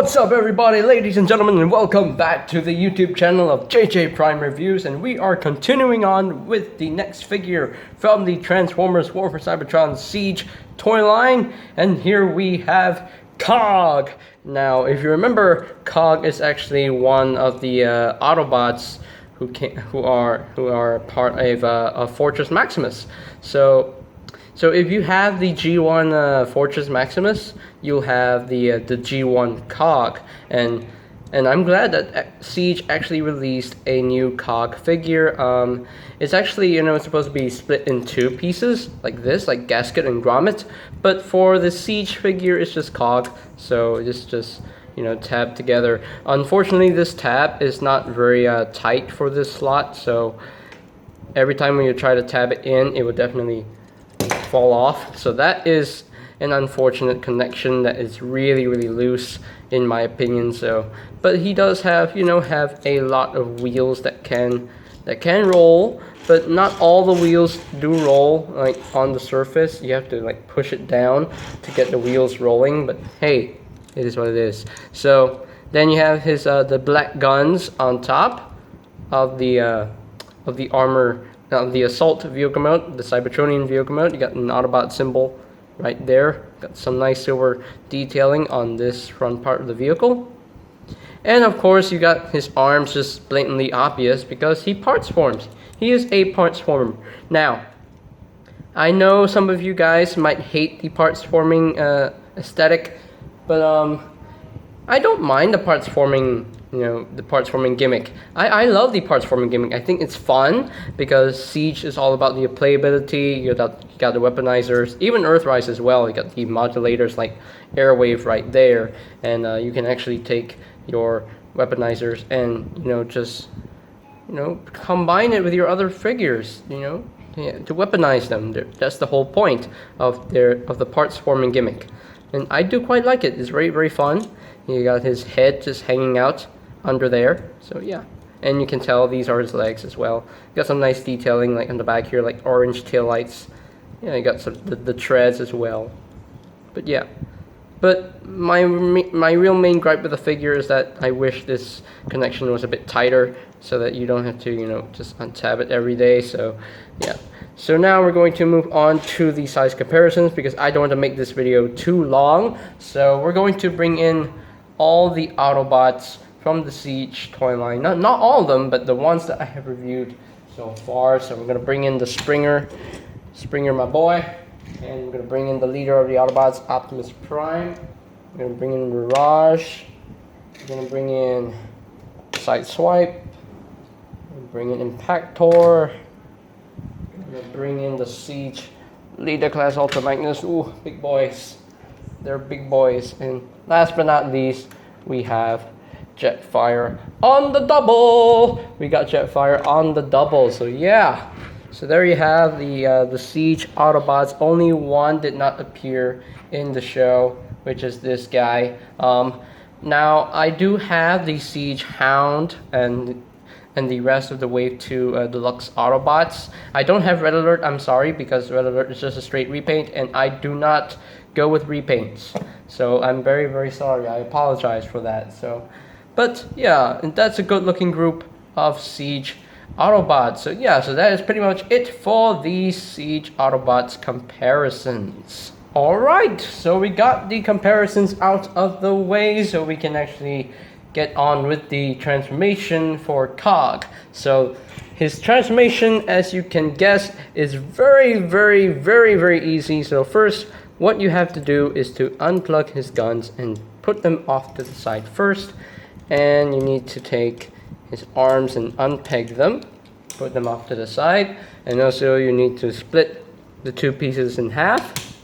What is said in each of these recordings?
What's up everybody, ladies and gentlemen, and welcome back to the YouTube channel of JJ Prime Reviews, and we are continuing on with the next figure from the Transformers War for Cybertron Siege toy line, and here we have COG. Now, if you remember, COG is actually one of the Autobots who are part of Fortress Maximus. So if you have the G1 Fortress Maximus, you'll have the G1 COG, and I'm glad that Siege actually released a new COG figure. It's actually, it's supposed to be split in two pieces, like this, like gasket and grommet, but for the Siege figure, it's just COG, so it's just tab together. Unfortunately, this tab is not very tight for this slot, so every time when you try to tab it in, it would definitely fall off. So that is an unfortunate connection that is really loose in my opinion. So, but he does have have a lot of wheels that can roll, but not all the wheels do roll like on the surface. You have to like push it down to get the wheels rolling, but hey, it is what it is. So then you have his the black guns on top of the armor. Now the assault vehicle mode, the Cybertronian vehicle mode, you got an Autobot symbol right there. Got some nice silver detailing on this front part of the vehicle. And of course you got his arms just blatantly obvious because he parts forms. He is a parts former. Now, I know some of you guys might hate the parts forming aesthetic, but I don't mind the parts forming the parts forming gimmick. I love the parts forming gimmick. I think it's fun because Siege is all about the playability. You got the Weaponizers, even Earthrise as well. You got the modulators like Airwave right there, and you can actually take your Weaponizers and just combine it with your other figures. To weaponize them. That's the whole point of the parts forming gimmick, and I do quite like it. It's very fun. You got his head just hanging out under there, so yeah, and you can tell these are his legs as well. You got some nice detailing like on the back here, like orange tail lights. Yeah, you got some the treads as well. But yeah, but my real main gripe with the figure is that I wish this connection was a bit tighter so that you don't have to just untab it every day. So yeah, so now we're going to move on to the size comparisons because I don't want to make this video too long. So we're going to bring in all the Autobots from the Siege toy line. Not all of them, but the ones that I have reviewed so far. So we're going to bring in the Springer my boy, and we're going to bring in the leader of the Autobots, Optimus Prime. We're going to bring in Mirage. We're going to bring in Sideswipe. We're going to bring in Impactor. We're going to bring in the Siege Leader Class Ultra Magnus. Ooh, big boys. They're big boys. And last but not least, we have Jetfire on the double. We got Jetfire on the double. So yeah, so there you have the Siege Autobots. Only one did not appear in the show, which is this guy. Now I do have the Siege Hound and the rest of the Wave 2 Deluxe Autobots. I don't have Red Alert, I'm sorry, because Red Alert is just a straight repaint, and I do not go with repaints. So I'm very sorry. I apologize for that. So, but yeah, and that's a good looking group of Siege Autobots. So yeah, so that is pretty much it for the Siege Autobots comparisons. Alright, so we got the comparisons out of the way, so we can actually get on with the transformation for COG. So his transformation, as you can guess, is very easy. So first, what you have to do is to unplug his guns and put them off to the side first, and you need to take his arms and unpeg them, put them off to the side, and also you need to split the two pieces in half.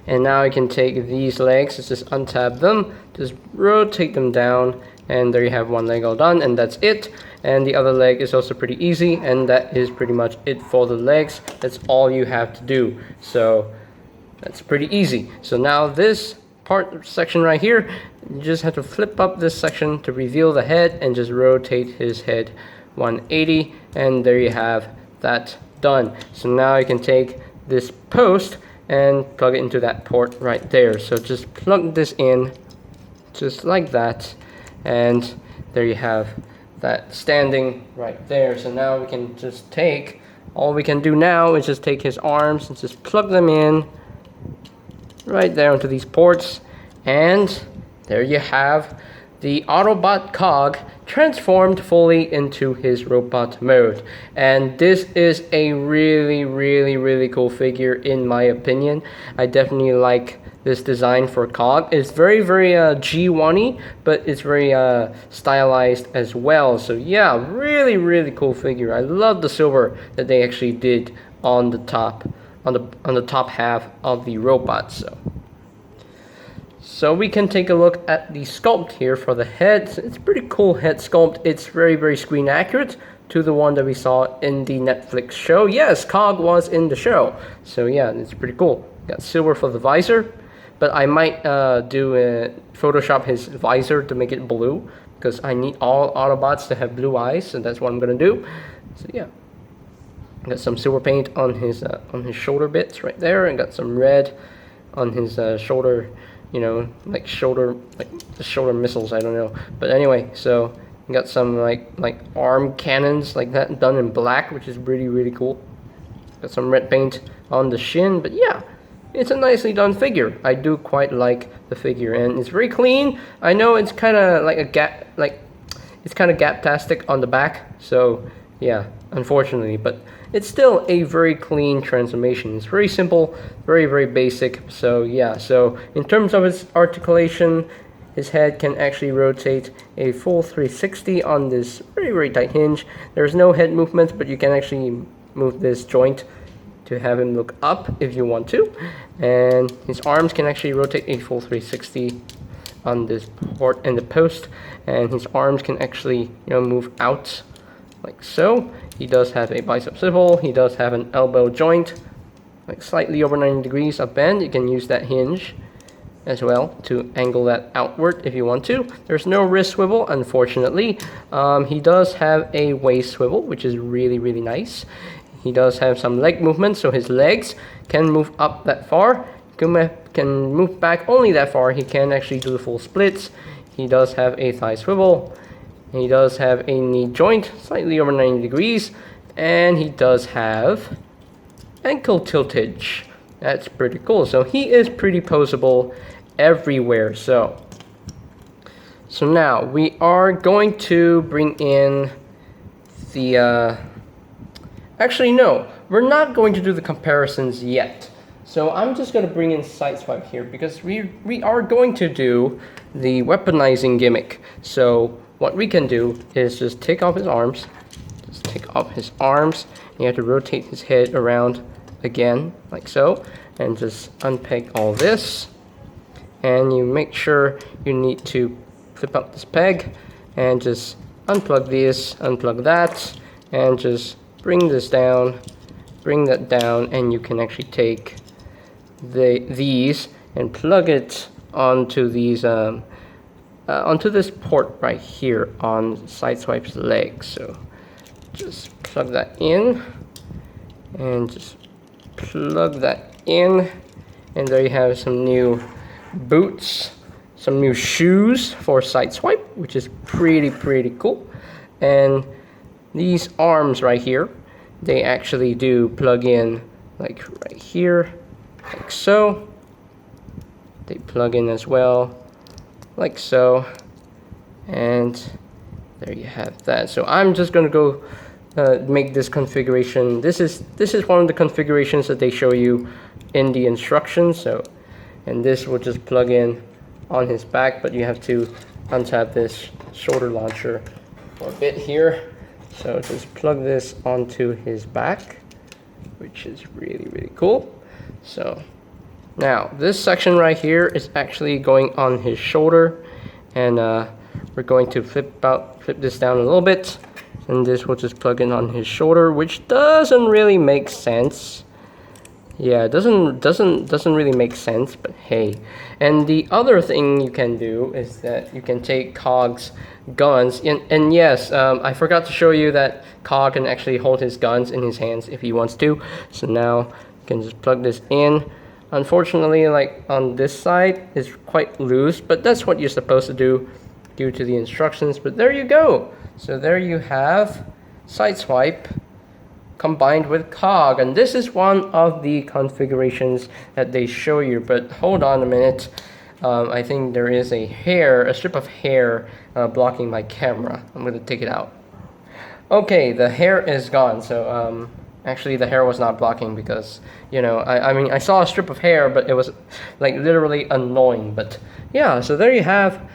And now you can take these legs, just untab them, just rotate them down, and there you have one leg all done, and that's it. And the other leg is also pretty easy, and that is pretty much it for the legs. That's all you have to do. So that's pretty easy. So now this section right here, you just have to flip up this section to reveal the head and just rotate his head 180, and there you have that done. So now you can take this post and plug it into that port right there. So just plug this in just like that, and there you have that standing right there. So now we can just take, all we can do now is just take his arms and just plug them in right there onto these ports, and there you have the Autobot COG transformed fully into his robot mode. And this is a really cool figure in my opinion. I definitely like this design for COG. It's very G1-y, but it's very stylized as well. So yeah, really cool figure. I love the silver that they actually did on the top, on the top half of the robot. So we can take a look at the sculpt here for the head. It's a pretty cool head sculpt. It's very screen accurate to the one that we saw in the Netflix show. Yes, COG was in the show. So yeah, it's pretty cool. Got silver for the visor, but I might Photoshop his visor to make it blue, because I need all Autobots to have blue eyes, so that's what I'm gonna do. So yeah, got some silver paint on his shoulder bits right there, and got some red on his shoulder. You know, like the shoulder missiles, I don't know. But anyway, so you got some like arm cannons like that done in black, which is really cool. Got some red paint on the shin, but yeah, it's a nicely done figure. I do quite like the figure, and it's very clean. I know it's kind of like a gap, it's kind of gap-tastic on the back, so yeah, unfortunately, but it's still a very clean transformation. It's very simple, very basic. So yeah, so in terms of its articulation, his head can actually rotate a full 360 on this very tight hinge. There's no head movement, but you can actually move this joint to have him look up if you want to. And his arms can actually rotate a full 360 on this port and the post, and his arms can actually, you know, move out like so. He does have a bicep swivel. He does have an elbow joint, like slightly over 90 degrees of bend. You can use that hinge as well to angle that outward if you want to. There's no wrist swivel, unfortunately. He does have a waist swivel, which is really nice. He does have some leg movement, so his legs can move up that far. Can move back only that far. He can actually do the full splits. He does have a thigh swivel. He does have a knee joint, slightly over 90 degrees, and he does have ankle tiltage. That's pretty cool. So he is pretty poseable everywhere. So now we are going to bring in the, actually no, we're not going to do the comparisons yet. So I'm just going to bring in Sideswipe here, because we are going to do the weaponizing gimmick. So what we can do is just take off his arms. Just take off his arms. And you have to rotate his head around again, like so. And just unpeg all this. And you make sure you need to flip up this peg. And just unplug this, unplug that. And just bring this down. Bring that down. And you can actually take these and plug it onto these onto this port right here on Sideswipe's leg. So just plug that in and just plug that in, and there you have some new boots, some new shoes for Sideswipe, which is pretty cool. And these arms right here, they actually do plug in like right here, like so. They plug in as well, like so, and there you have that. So I'm just gonna go make this configuration. This is one of the configurations that they show you in the instructions. So, and this will just plug in on his back, but you have to untap this shoulder launcher for a bit here. So just plug this onto his back, which is really cool. So now this section right here is actually going on his shoulder, and we're going to flip this down a little bit, and this will just plug in on his shoulder, which doesn't really make sense. Yeah, it doesn't really make sense, but hey. And the other thing you can do is that you can take COG's guns, and yes, I forgot to show you that COG can actually hold his guns in his hands if he wants to. So now you can just plug this in Unfortunately, like on this side, it's quite loose, but that's what you're supposed to do due to the instructions. But there you go. So there you have Sideswipe combined with COG, and this is one of the configurations that they show you. But hold on a minute. I think there is a strip of hair blocking my camera. I'm going to take it out. Okay, the hair is gone. So actually the hair was not blocking because, you know, I mean, I saw a strip of hair, but it was like literally annoying. But yeah, so there you have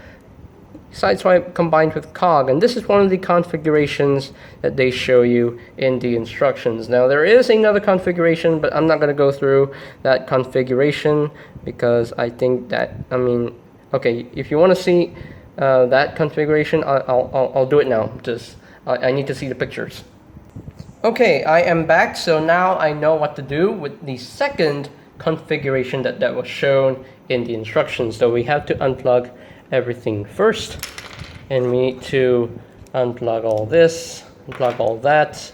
Sideswipe combined with COG, and this is one of the configurations that they show you in the instructions. Now there is another configuration, but I'm not going to go through that configuration because I think that, I mean, okay, if you want to see that configuration, I'll do it now. Just I need to see the pictures. Okay, I am back, so now I know what to do with the second configuration that was shown in the instructions. So we have to unplug everything first, and we need to unplug all this, unplug all that.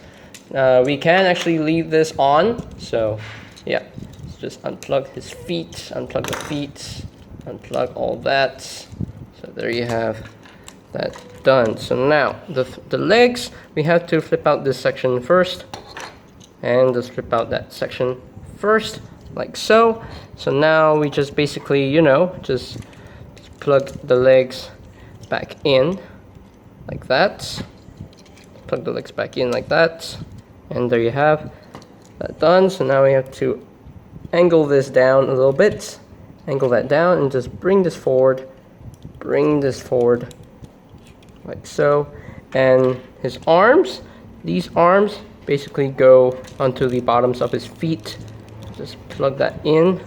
We can actually leave this on, so yeah, let's just unplug his feet, unplug the feet, unplug all that. So there you have that done. So now the legs, we have to flip out this section first, and just flip out that section first, like so. So now we just basically, you know, just plug the legs back in like that. Plug the legs back in like that, and there you have that done. So now we have to angle this down a little bit, angle that down, and just bring this forward like so. And his arms, these arms basically go onto the bottoms of his feet. Just plug that in.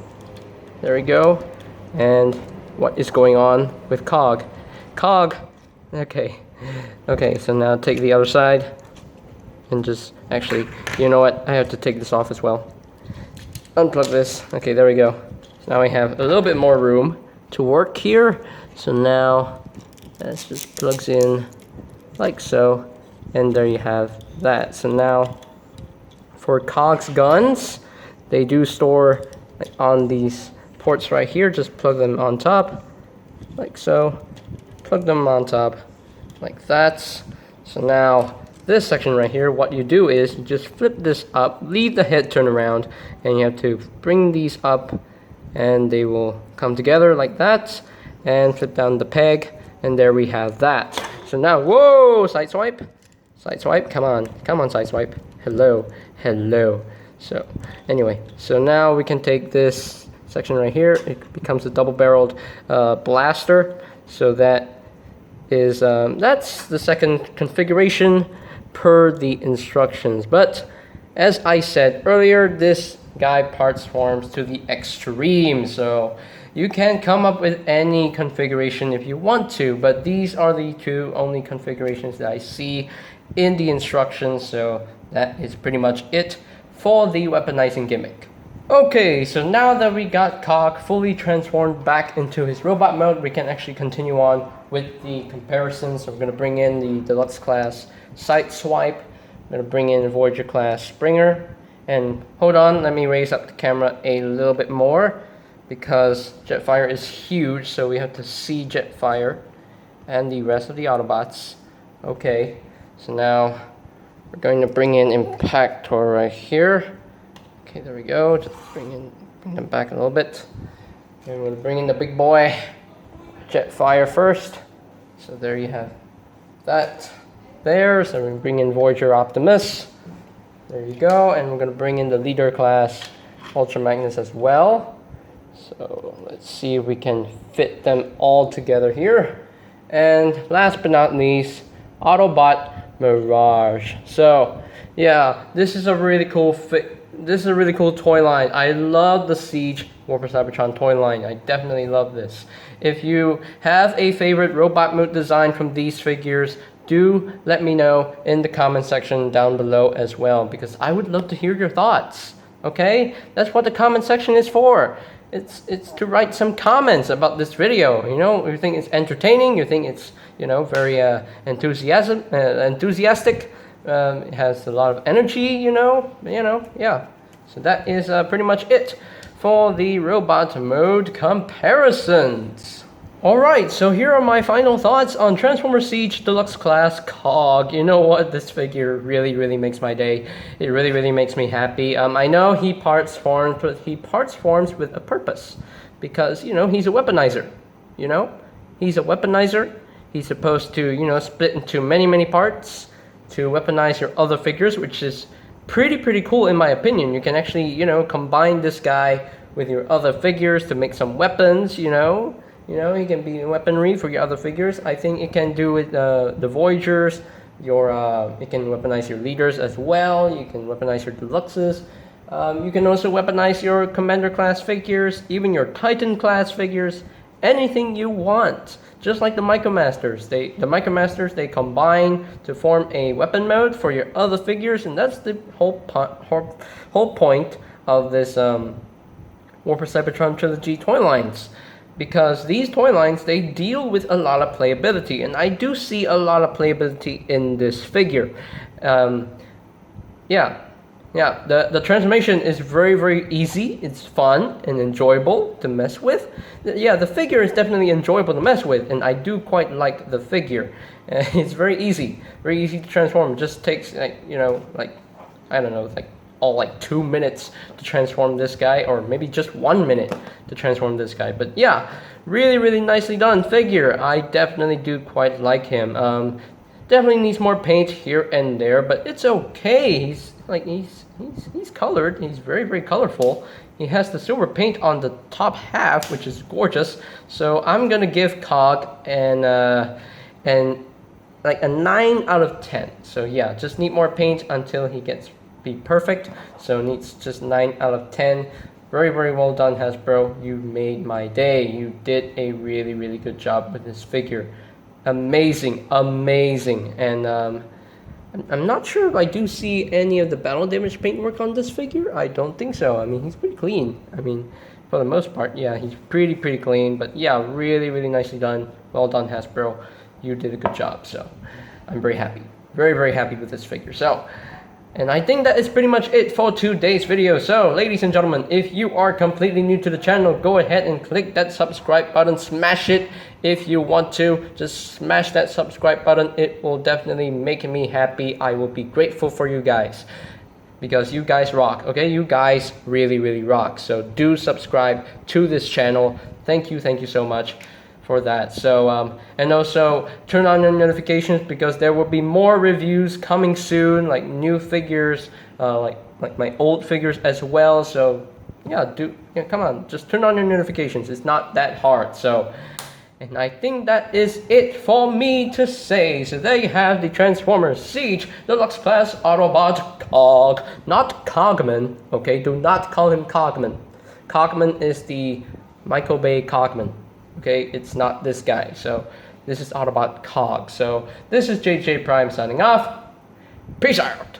There we go. And what is going on with COG? Okay, so now take the other side and just, actually, you know what, I have to take this off as well. Unplug this. Okay, there we go. So now we have a little bit more room to work here. So now this just plugs in like so, and there you have that. So now for COG's guns, they do store like on these ports right here. Just plug them on top like so, plug them on top like that. So now this section right here, what you do is you just flip this up, leave the head turn around, and you have to bring these up, and they will come together like that, and flip down the peg, and there we have that. So now, whoa, Sideswipe, come on Sideswipe, hello. So anyway, so now we can take this section right here, it becomes a double-barreled blaster. So that is that's the second configuration per the instructions. But as I said earlier, this guy transforms to the extreme, so you can come up with any configuration if you want to, but these are the two only configurations that I see in the instructions. So that is pretty much it for the weaponizing gimmick. Okay, so now that we got COG fully transformed back into his robot mode, we can actually continue on with the comparisons. So we're going to bring in the Deluxe class Sideswipe. I'm going to bring in Voyager class Springer. And hold on, let me raise up the camera a little bit more because Jetfire is huge, so we have to see Jetfire and the rest of the Autobots. Okay, so now we're going to bring in Impactor right here. Okay, there we go. Just bring them back a little bit. And we're going to bring in the big boy, Jetfire first. So there you have that there. So we bring in Voyager Optimus. There you go. And we're going to bring in the leader class, Ultra Magnus as well. So let's see if we can fit them all together here. And last but not least, Autobot Mirage. So yeah, this is a really cool fit. This is a really cool toy line. I love the Siege War for Cybertron toy line. I definitely love this. If you have a favorite robot mode design from these figures, do let me know in the comment section down below as well, because I would love to hear your thoughts. Okay? That's what the comment section is for. It's to write some comments about this video. You know, you think it's entertaining, you think it's, you know, very enthusiastic. It has a lot of energy, yeah. So that is pretty much it for the robot mode comparisons. Alright, so here are my final thoughts on Transformers Siege Deluxe Class COG. You know what, this figure really makes my day. It really makes me happy. I know he parts forms, but he parts forms with a purpose. Because, you know, he's a weaponizer. You know? He's a weaponizer. He's supposed to, you know, split into many parts to weaponize your other figures, which is pretty cool in my opinion. You can actually, you know, combine this guy with your other figures to make some weapons, you know. You know, he can be weaponry for your other figures. I think it can do with the Voyagers. It can weaponize your leaders as well. You can weaponize your Deluxes. You can also weaponize your Commander class figures, even your Titan class figures, anything you want. Just like the Micromasters. The Micromasters, they combine to form a weapon mode for your other figures, and that's the whole point of this Warfare Cybertron Trilogy toy lines. Because these toy lines, they deal with a lot of playability, and I do see a lot of playability in this figure. The transformation is very easy. It's fun and enjoyable to mess with. Yeah, the figure is definitely enjoyable to mess with, and I do quite like the figure. It's very easy to transform. It just takes I don't know, like 2 minutes to transform this guy, or maybe just 1 minute to transform this guy. But yeah, really nicely done figure. I definitely do quite like him. Definitely needs more paint here and there, but it's okay. He's colored. He's very colorful. He has the silver paint on the top half, which is gorgeous. So I'm gonna give COG like a 9 out of 10. So yeah, just need more paint until he gets be perfect. So needs just 9 out of 10. Very well done, Hasbro. You made my day. You did a really good job with this figure. Amazing. And I'm not sure if I do see any of the battle damage paintwork on this figure. I don't think so. I mean, he's pretty clean. I mean, for the most part, yeah, he's pretty clean. But yeah, really nicely done. Well done, Hasbro. You did a good job. So I'm very happy. Very happy with this figure. So, and I think that is pretty much it for today's video. So, ladies and gentlemen, if you are completely new to the channel, go ahead and click that subscribe button. Smash it if you want to. Just smash that subscribe button. It will definitely make me happy. I will be grateful for you guys, because you guys rock, okay? You guys really rock. So do subscribe to this channel. Thank you so much for that. So and also turn on your notifications, because there will be more reviews coming soon, like new figures, like my old figures as well. So yeah, come on, just turn on your notifications. It's not that hard. So, and I think that is it for me to say. So there you have the Transformers Siege Deluxe Class Autobot COG, not Cogman. Okay, do not call him Cogman. Cogman is the Michael Bay Cogman. Okay, it's not this guy. So this is Autobot COG. So this is JJ Prime signing off. Peace out.